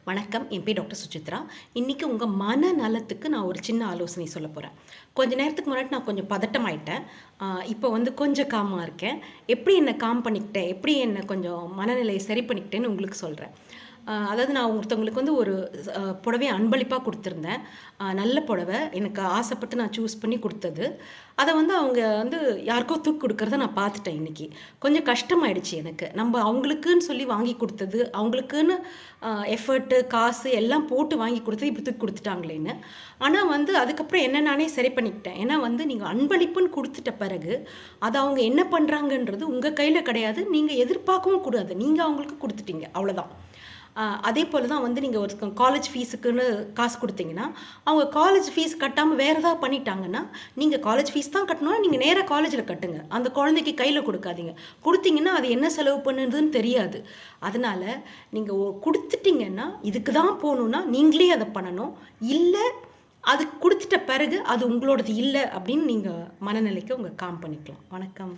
வணக்கம். என் பேர் டாக்டர் சுசித்ரா. இன்னைக்கு உங்க மனநலத்துக்கு நான் ஒரு சின்ன ஆலோசனை சொல்லப் போறேன். கொஞ்ச நேரத்துக்கு முன்னாடி நான் கொஞ்சம் பதட்டமாயிட்டேன். இப்போ வந்து கொஞ்சம் காமா இருக்கேன். எப்படி என்ன காம் பண்ணிக்கிட்டேன், எப்படி என்ன கொஞ்சம் மனநிலையை சரி பண்ணிக்கிட்டேன்னு உங்களுக்கு சொல்றேன். அதாவது நான் ஒருத்தவங்களுக்கு வந்து ஒரு புடவைய அன்பளிப்பா குடுத்திருந்தேன். நல்ல புடவை. எனக்கு ஆசைப்பட்டு நான் சூஸ் பண்ணி குடுத்தது. அத வந்து அவங்க வந்து யாருக்கோ தூக்கி குடுக்கறத நான் பார்த்துட்டேன் இன்னைக்கு. கொஞ்சம் கஷ்டமாயிடுச்சு எனக்கு. நம்ப அவங்களுக்குன்னு சொல்லி வாங்கி குடுத்தது, அவங்களுக்குன்னு எஃபர்ட்டு, காசு எல்லாம் போட்டு வாங்கி குடுத்தது இப்படி தூக்கி குடுத்துட்டாங்களேன்னு. ஆனா வந்து அதுக்கப்புறம் என்ன நானே சரி பண்ணிக்கிட்டேன். ஏன்னா வந்து நீங்க அன்பளிப்புன்னு குடுத்துட்ட பிறகு, அத அவங்க என்ன பண்றாங்கன்றது உங்க கையில கிடையாது. நீங்க எதிர்பார்க்கவும் கூடாது. நீங்க அவங்களுக்கு குடுத்துட்டீங்க. அவ்வளோதான். அதே போல தான் வந்து நீங்க ஒரு காலேஜ் ஃபீஸுக்குன்னு காசு குடுத்தீங்கன்னா, அவங்க காலேஜ் ஃபீஸ் கட்டாம வேற ஏதாவது பண்ணிட்டாங்கன்னா, நீங்க காலேஜ் ஃபீஸ் தான் கட்டணும்னா, நீங்க நேரா காலேஜ்ல கட்டுங்க. அந்த குழந்தைக்கு கையில குடுக்காதீங்க. குடுத்தீங்கன்னா, அது என்ன செலவு பண்ணுதுன்னு தெரியாது. அதனால நீங்க குடுத்துட்டீங்கன்னா, இதுக்கு தான் போணும்னா, நீங்களே அத பண்ணணும். இல்ல, அது குடுத்துட்ட பிறகு அது உங்களோடது இல்ல அப்படின்னு நீங்க மனநிலைக்கு உங்க காம் பண்ணிக்கலாம். வணக்கம்.